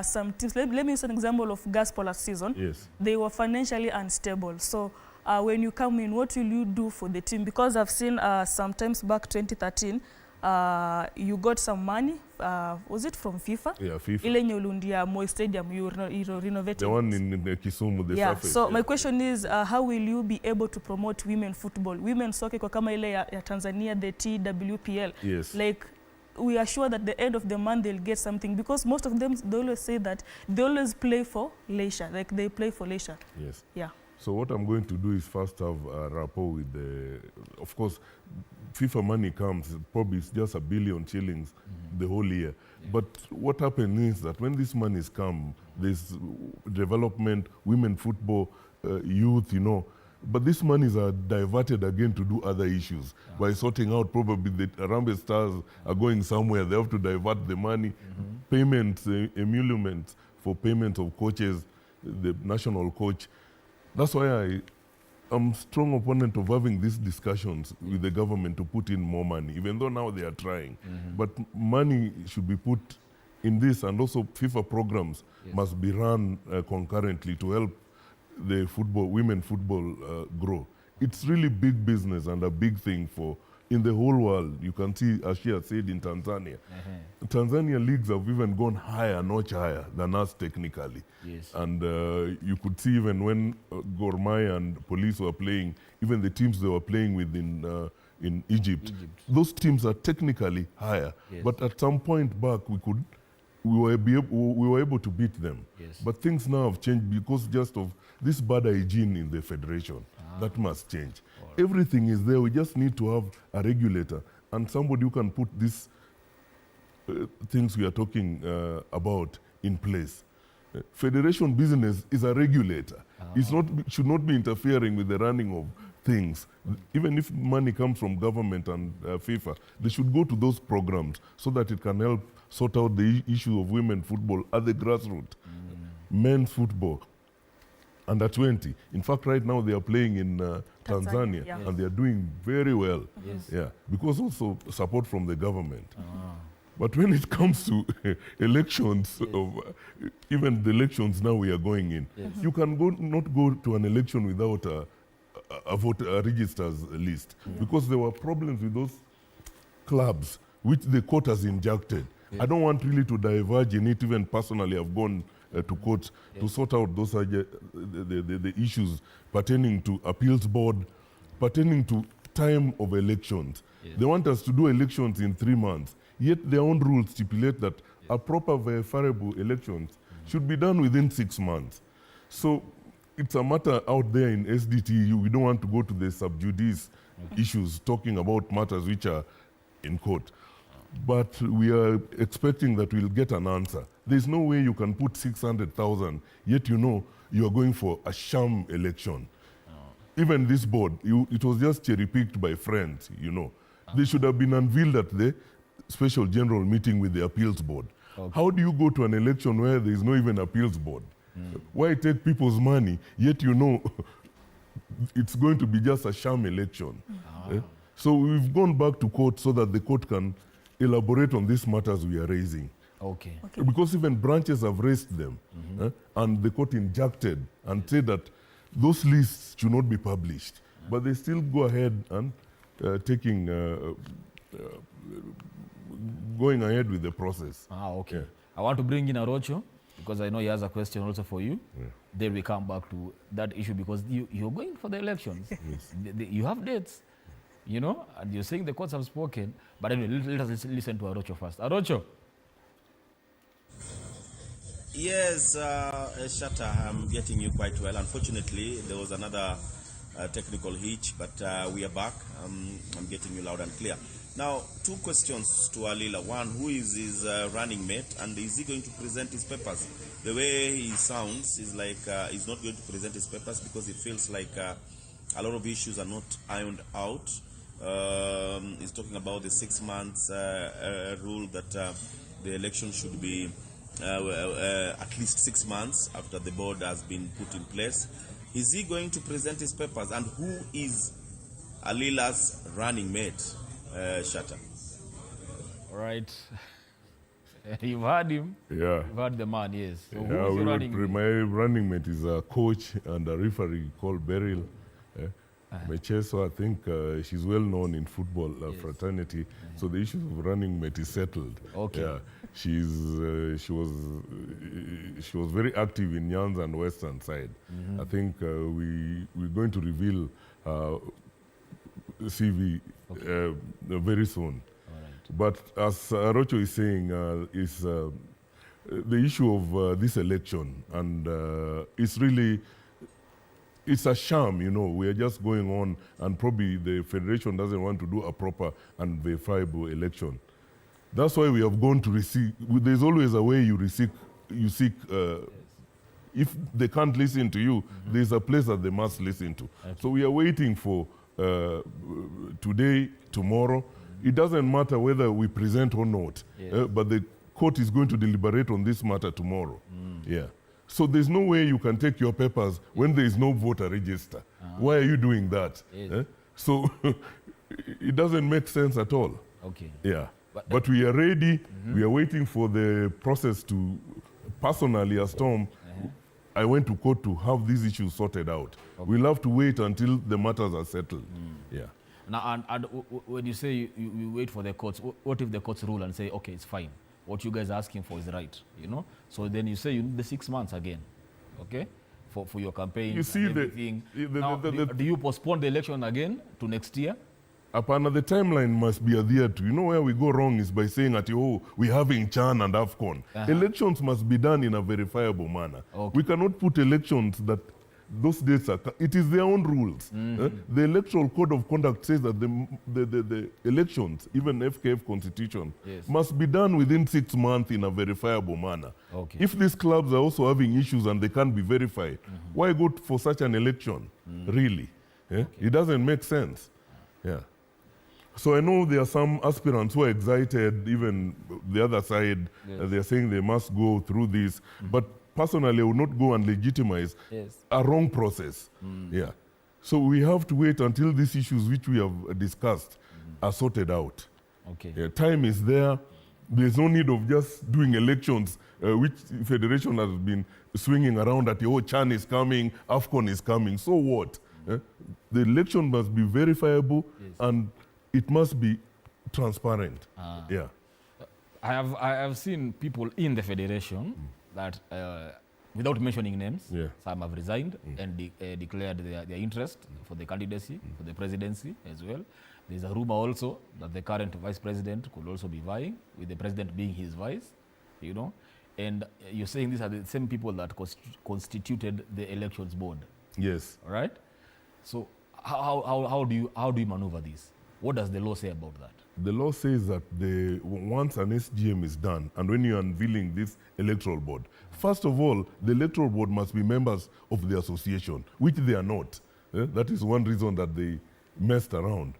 some teams, let me use an example of Gospel last season. Yes. They were financially unstable. So when you come in, what will you do for the team? Because I've seen sometimes back 2013, you got some money, was it from FIFA? Yeah, FIFA. Ile nyolundia Moi Stadium, you renovated. The one in Kisumu, the surface. So my question is, how will you be able to promote women football? Women soccer kwa kama ile ya Tanzania, the TWPL. Yes. Like, we are sure that the end of the month they'll get something, because most of them, they always say that they always play for leisure, like they play for leisure. Yes. Yeah. So what I'm going to do is first have a rapport with of course, FIFA money comes, probably it's just $1 billion shillings the whole year. But what happens is that when these monies come, there's development, women football, youth, but these monies are diverted again to do other issues. By sorting out, probably the Harambee Stars are going somewhere, they have to divert the money. Payments, emoluments for payments of coaches, the national coach. That's why I'm a strong opponent of having these discussions with the government to put in more money, even though now they are trying. But money should be put in this, and also FIFA programs must be run concurrently to help the women football grow. It's really big business and a big thing in the whole world. You can see, as she has said, in Tanzania. Tanzania leagues have even gone higher, much higher than us technically. Yes. And you could see even when Gor Mahia and Police were playing, even the teams they were playing with in Egypt, those teams are technically higher. Yes. But at some point back, we were able to beat them. Yes. But things now have changed because just of this bad hygiene in the federation. That must change. Everything is there. We just need to have a regulator and somebody who can put these things we are talking about in place. Federation business is a regulator. Should not be interfering with the running of things. Even if money comes from government and FIFA, they should go to those programs so that it can help sort out the issue of women football at the grassroots. Men's football, under 20. In fact, right now they are playing in Tanzania, and they are doing very well. Yes. Yeah, because also support from the government. But when it comes to elections, even the elections now we are going in, you can not go to an election without a registers list, because there were problems with those clubs which the court has injected. I don't want really to diverge in it. Even personally, I've gone to court to sort out those the issues pertaining to appeals board, pertaining to time of elections. They want us to do elections in 3 months, yet their own rules stipulate that a proper verifiable elections should be done within 6 months. So it's a matter out there in SDTU. We don't want to go to the sub judice issues, talking about matters which are in court. But we are expecting that we'll get an answer. There's no way you can put 600,000, yet you are going for a sham election. Even this board, it was just cherry-picked by friends, They should have been unveiled at the special general meeting with the appeals board. How do you go to an election where there is no even appeals board? Why take people's money, yet it's going to be just a sham election? So we've gone back to court so that the court can elaborate on these matters we are raising. Okay. Because even branches have raised them, and the court injected and said that those lists should not be published. But they still go ahead and going ahead with the process. Okay. I want to bring in Arocho. because I know he has a question also for you. Then we come back to that issue because you're going for the elections. You have dates, you know, and you're saying the courts have spoken. But anyway, let us listen to Arocho first. Arocho. Yes, Shatta, I'm getting you quite well. Unfortunately, there was another technical hitch, but we are back. I'm getting you loud and clear. Now, two questions to Alila. One, who is his running mate, and is he going to present his papers? The way he sounds is like he's not going to present his papers because it feels like a lot of issues are not ironed out. He's talking about the 6 months rule that the election should be at least 6 months after the board has been put in place. Is he going to present his papers, and who is Alila's running mate? Shatta. All right. You've heard him. Yeah. You've heard the man, yes. So Yeah, who is your running mate? my running mate is a coach and a referee called Beryl. Mecheso, I think she's well known in football fraternity. So the issue of running mate is settled. Okay. Yeah, she was very active in Nyanza and Western side. I think we're going to reveal CV very soon. But as Arocho is saying, is the issue of this election, and it's a sham, you know. We are just going on, and probably the federation doesn't want to do a proper and verifiable election. That's why we have gone to receive. There's always a way you seek. If they can't listen to you, there's a place that they must listen to. Okay. So we are waiting for today, tomorrow. It doesn't matter whether we present or not, but the court is going to deliberate on this matter tomorrow. Yeah. So there's no way you can take your papers when there is no voter register. Why are you doing that? So it doesn't make sense at all. Okay. Yeah. But we are ready. We are waiting for the process to, personally, as Tom, I went to court to have these issues sorted out. Okay. We'll have to wait until the matters are settled. Yeah. Now, and when you say you wait for the courts, what if the courts rule and say, okay, it's fine, what you guys are asking for is right, you know? So then you say you need the 6 months again, okay, for your campaign. You see, everything. Do you postpone the election again to next year? Upon the timeline must be adhered to. You know where we go wrong is by saying that, oh, we're having Chan and AFCON. Elections must be done in a verifiable manner. Okay. We cannot put elections that those dates are, it is their own rules. The electoral code of conduct says that the elections, even FKF constitution, must be done within 6 months in a verifiable manner. Okay. If these clubs are also having issues and they can't be verified, why go for such an election, really? Okay. It doesn't make sense. Yeah. So I know there are some aspirants who are excited, even the other side, they're saying they must go through this, but personally, I would not go and legitimize a wrong process. Yeah. So we have to wait until these issues which we have discussed are sorted out. Okay. Yeah, time is there. There's no need of just doing elections, which federation has been swinging around that, oh, Chan is coming, AFCON is coming. So what? The election must be verifiable and it must be transparent. Yeah. I have seen people in the federation that, without mentioning names, some have resigned and declared their interest for the candidacy, for the presidency as well. There's a rumor also that the current vice president could also be vying, with the president being his vice, you know. And you're saying these are the same people that constituted the elections board. Yes. All right? So how do you maneuver this? What does the law say about that? The law says that once an SGM is done, and when you're unveiling this electoral board, first of all, the electoral board must be members of the association, which they are not. That is one reason that they messed around.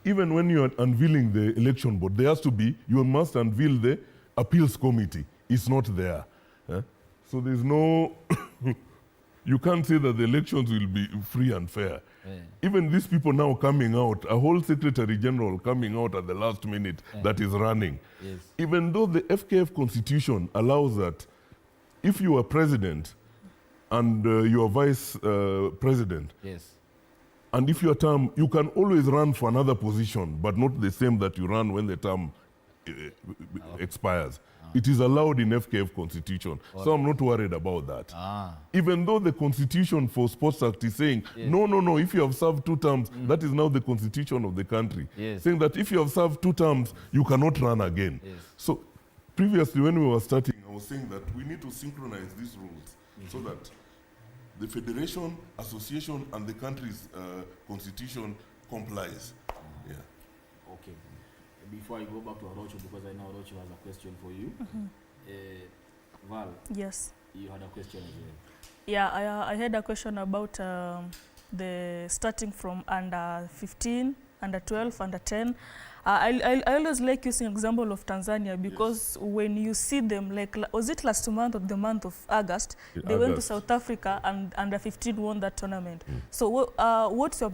Even when you're unveiling the election board, there has to be, you must unveil the appeals committee. It's not there. So there's no, you can't say that the elections will be free and fair. Even these people now coming out, a whole secretary general coming out at the last minute that is running. Even though the FKF constitution allows that if you are president and you are vice president, and if your term, you can always run for another position, but not the same that you run when the term expires. It is allowed in FKF constitution. So I'm not worried about that. Even though the constitution for Sports Act is saying, no, if you have served 2 terms, that is now the constitution of the country. Saying that if you have served 2 terms, you cannot run again. So previously when we were starting, I was saying that we need to synchronize these rules so that the federation, association, and the country's constitution complies. Okay. Before I go back to Arocho, because I know Arocho has a question for you. Val. Yes. You had a question as well. Yeah, I had a question about the starting from under 15, under 12, under 10. I always like using example of Tanzania because when you see them, like, was it last month or the month of August, they went to South Africa and under 15 won that tournament. So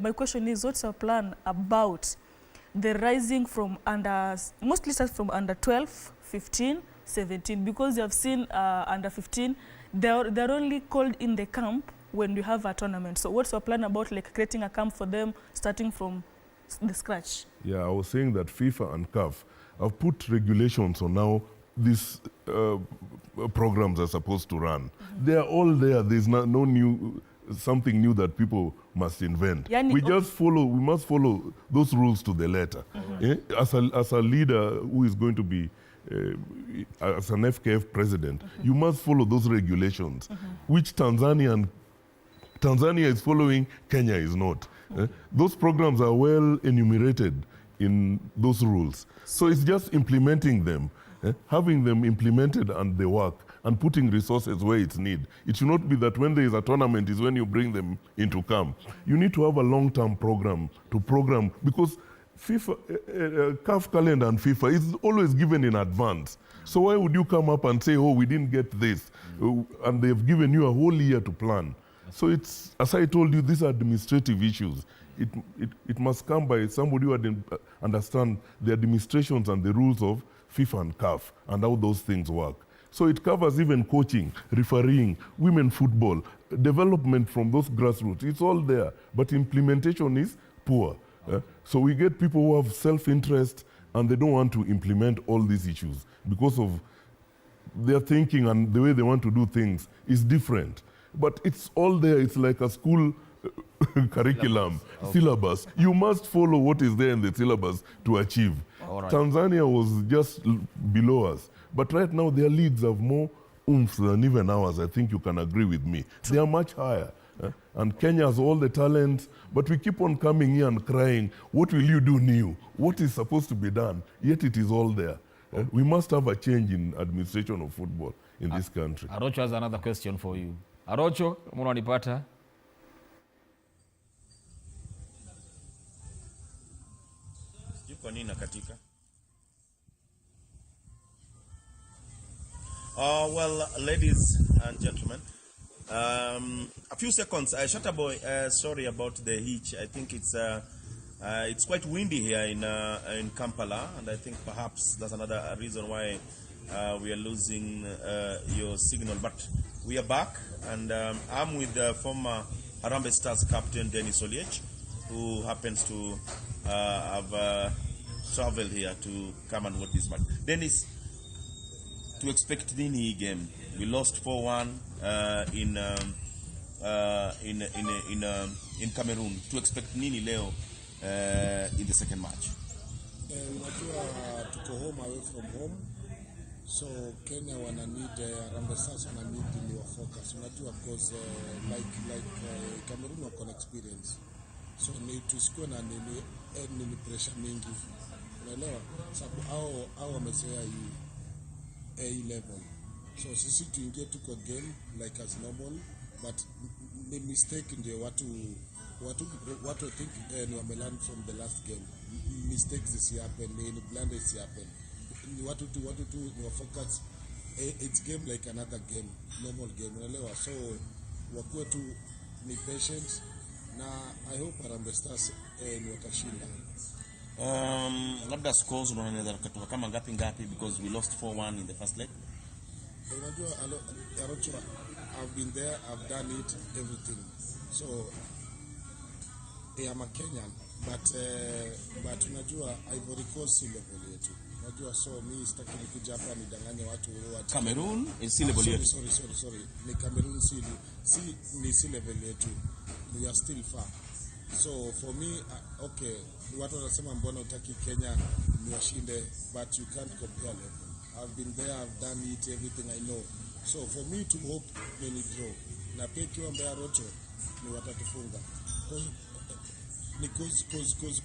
my question is, what's your plan about the rising from mostly starts from under 12, 15, 17, because you have seen under 15, they're only called in the camp when you have a tournament. So what's your plan about like creating a camp for them starting from the scratch? Yeah, I was saying that FIFA and CAF have put regulations on how these programs are supposed to run. They are all there. There's no new something new that people must invent. We must follow those rules to the letter. As a leader who is going to be as an FKF president, you must follow those regulations, which Tanzania is following, Kenya is not. Those programs are well enumerated in those rules. So it's just implementing them, having them implemented and they work, and putting resources where it's needed. It should not be that when there is a tournament is when you bring them into camp. You need to have a long-term program to program, because FIFA, CAF calendar and FIFA is always given in advance. So why would you come up and say, oh, we didn't get this, and they've given you a whole year to plan? So it's, as I told you, these are administrative issues. It must come by somebody who understand the administrations and the rules of FIFA and CAF and how those things work. So it covers even coaching, refereeing, women football, development from those grassroots. It's all there, but implementation is poor. So we get people who have self-interest and they don't want to implement all these issues because of their thinking, and the way they want to do things is different. But it's all there. It's like a school curriculum, syllabus. You must follow what is there in the syllabus to achieve. Tanzania was just below us. But right now, their leagues have more oomph than even ours. I think you can agree with me. They are much higher. And Kenya has all the talent, but we keep on coming here and crying, what will you do new? What is supposed to be done? Yet it is all there. We must have a change in administration of football in this country. Arocho has another question for you. Arocho, unanipata? Yuko nini katika? Well, ladies and gentlemen, a few seconds. Shutterboy, sorry about the hitch. I think it's quite windy here in Kampala, and I think perhaps that's another reason why we are losing your signal. But we are back, and I'm with the former Harambee Stars captain Dennis Oliech, who happens to have traveled here to come and watch this match. Dennis, to expect nini game? We lost 4-1 in Cameroon. To expect nini leo in the second match? Unajua tuko home away from home, so Kenya wana need Harambee Stars wana need to focus. Unajua because like Cameroon wako na experience, so ni tusikuwe na nini pressure mingi, unaelewa, sababu hao wamezoea hii level. So sisi tuingie tuko game like as normal, but the mistake ndio watu think ni wamelearn from the last game. Mistakes this happen, ni blunders happen. Ni watu tu ni focus. It's game like another game, normal game, unaelewa. So wakuwe tu ni patient, na I hope Harambee Stars ni watashinda. Labda scores unaona kutoka kama ngapi because we lost 4-1 in the first leg. Unajua Arocho, I've been there, I've done it, everything. So I'm a Kenyan, but unajua Ivory Coast level yetu. Unajua, so mi sitaki nikuja hapa nidanganye watu ati Cameroon in sea level yetu. Sorry. Ni Cameroon ni sea level yetu. We are still far. So for me, okay, watu wanasema mbona utaki Kenya niwashinde, but you can't compare level. I've been there, I've done it, everything I know. So for me to hope ni draw. Na pia kiwa Mbeya Rocho ni watatufunga.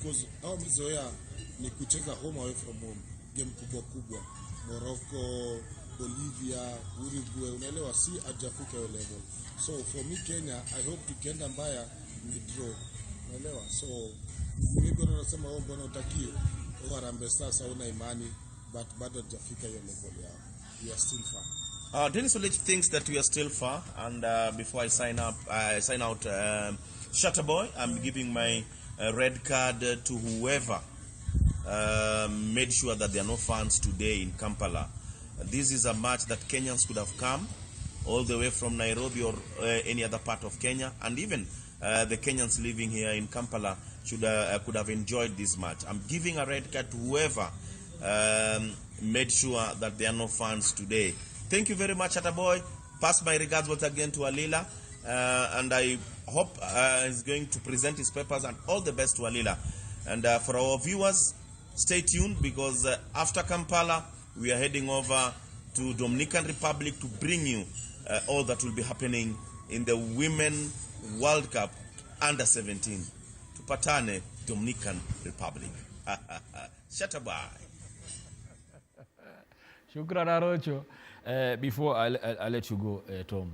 Cause au mzoea ni kucheza home away from home. Game kubwa. Morocco, Bolivia, Uruguay, unaelewa, si hajafika hiyo level. So for me Kenya, I hope tukienda mbaya ni draw. Unaelewa? So mimi bado nasema mbona utaki Harambee Stars hauna imani, but bado hajafika hiyo level yao. We are still far. Dennis Olech thinks that we are still far, and before I sign out, Shutterboy, I'm giving my red card to whoever made sure that there are no fans today in Kampala. This is a match that Kenyans could have come all the way from Nairobi or any other part of Kenya, and even the Kenyans living here in Kampala could have enjoyed this match. I'm giving a red card to whoever made sure that there are no fans today. Thank you very much, Ataboy. Pass my regards once again to Alila, and I hope he's going to present his papers, and all the best to Alila. And for our viewers, stay tuned, because after Kampala, we are heading over to Dominican Republic to bring you all that will be happening in the Women World Cup under 17. Tupatane, Dominican Republic. Shatabai. Shukran, Arocho. Before I let you go, Tom,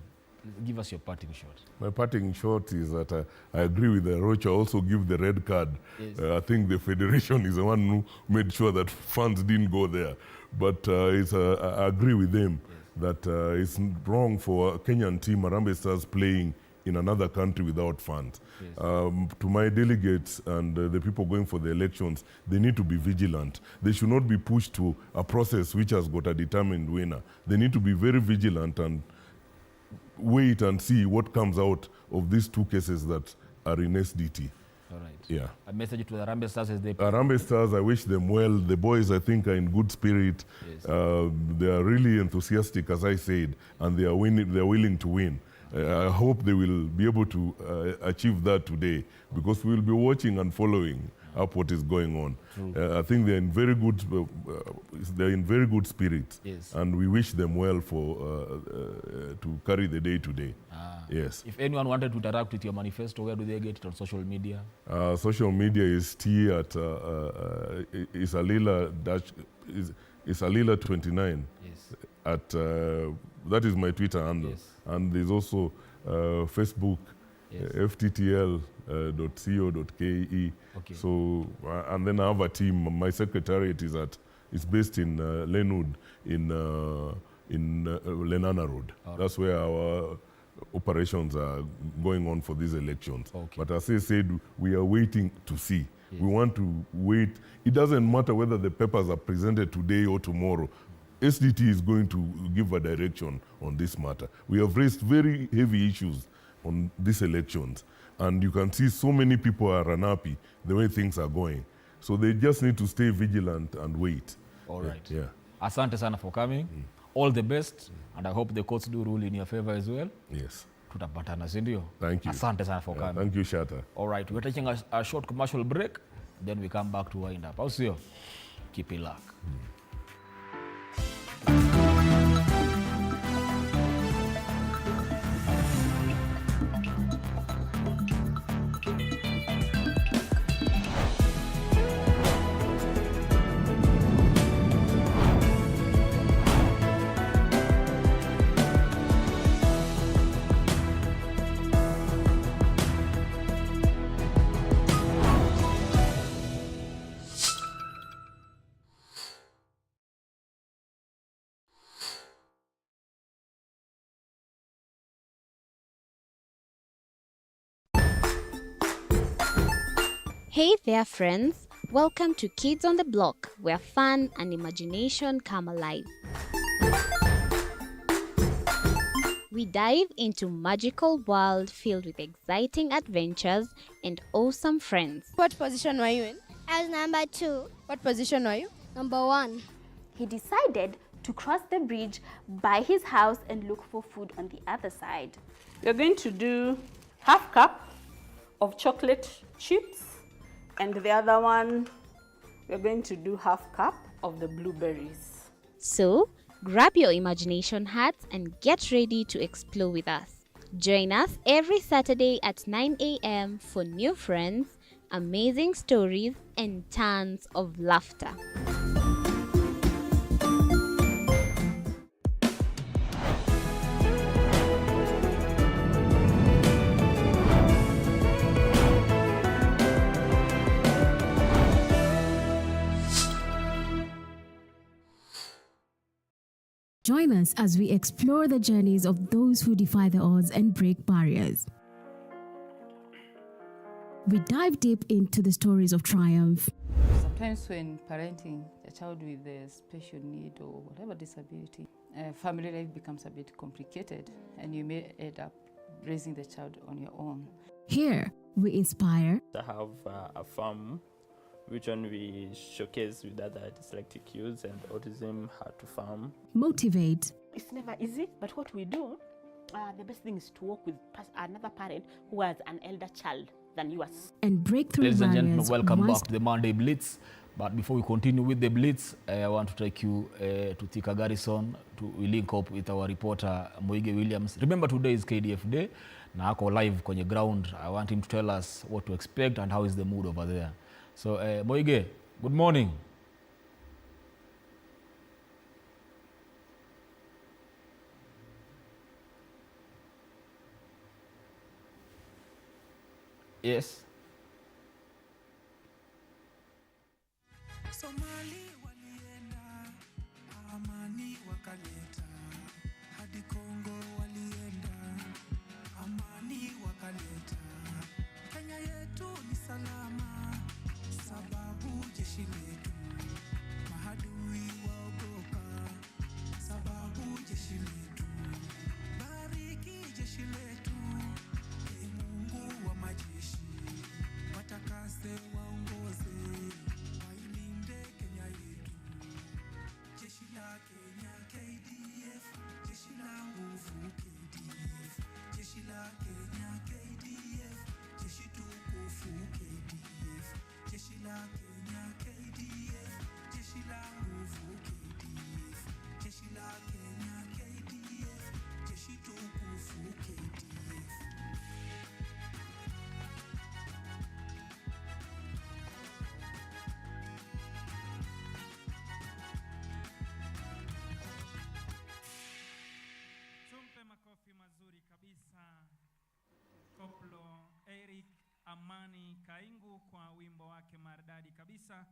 give us your parting shot. My parting shot is that I agree with Rocha. Also give the red card. Yes. I think the federation is the one who made sure that fans didn't go there. But I agree with them, yes, that it's wrong for a Kenyan team, Harambee Stars, playing in another country without fans. Yes. To my delegates and the people going for the elections, they need to be vigilant. They should not be pushed to a process which has got a determined winner. They need to be very vigilant and wait and see what comes out of these two cases that are in SDT. All right. Yeah. A message to the Harambee Stars as they... Harambee Stars, I wish them well. The boys, I think, are in good spirit. Yes. They are really enthusiastic, as I said, and they are willing to win. I hope they will be able to achieve that today, because we will be watching and following up what is going on. I think they're in very good spirits, yes, and we wish them well for to carry the day today. Yes. If anyone wanted to interact with your manifesto, where do they get it on social media? Social media is T at Isalila29. Yes. At that is my Twitter handle. Yes. And there's also Facebook, yes, fttl.co.ke. Okay. So and then I have a team. My secretariat is based in Lenwood in Lenana Road. Right. That's where our operations are going on for these elections. Okay. But as I said, we are waiting to see. Yes. We want to wait. It doesn't matter whether the papers are presented today or tomorrow. SDT is going to give a direction on this matter. We have raised very heavy issues on these elections, and you can see so many people are unhappy the way things are going. So they just need to stay vigilant and wait. All right. Yeah. Asante sana for coming. All the best, and I hope the courts do rule in your favor as well. Yes. Tutapatana, si ndio? Thank you. Asante sana for coming. Thank you, Shatta. All right, we're taking a short commercial break, then we come back to wind up. I'll see you. Keep it luck. Hey there, friends. Welcome to Kids on the Block, where fun and imagination come alive. We dive into magical world filled with exciting adventures and awesome friends. What position were you in? I was number 2. What position were you? Number 1. he decided to cross the bridge by his house and look for food on the other side. We're going to do half cup of chocolate chips, and the other one, we're going to do half cup of the blueberries. So, grab your imagination hats and get ready to explore with us. Join us every Saturday at 9 a.m. for new friends, amazing stories, and tons of laughter. Join us as we explore the journeys of those who defy the odds and break barriers. We dive deep into the stories of triumph. Sometimes when parenting a child with a special need or whatever disability, family life becomes a bit complicated and you may end up raising the child on your own. Here, we inspire. I have a farm which one we showcase with other dyslexic youths and autism how to farm. Motivate. It's never easy, but what we do, the best thing is to work with another parent who has an elder child than yours. And breakthrough Ladies and barriers. gentlemen, welcome back to the Monday Blitz. But before we continue with the Blitz, I want to take you to Thika Garrison to link up with our reporter Moige Williams. Remember, today is KDF Day. Na ako live kwenye ground. I want him to tell us what to expect and how is the mood over there. So, Moige, good morning. Yes. Somali walienda, amani wakaleta, hadi Kongo walienda, amani wakaleta. Kenya yetu ni salama, sababu jeshi letu, mahadui waogopa, sababu jeshi letu. Bariki jeshi letu, Ee Mungu wa majeshi, watakase waongoze, wailinde Kenya yetu. Jeshi la Kenya KDF, jeshi la nguvu KDF, jeshi la Kenya KDF, jeshi tukufu KDF, jeshi la Kenya KDF, jeshi la nguvu KDF, jeshi la Kenya KDF, jeshi tukufu KDF. Tumpe makofi mazuri kabisa Koplo Eric Amani Kaingu kwa wimbo wake maridadi kabisa.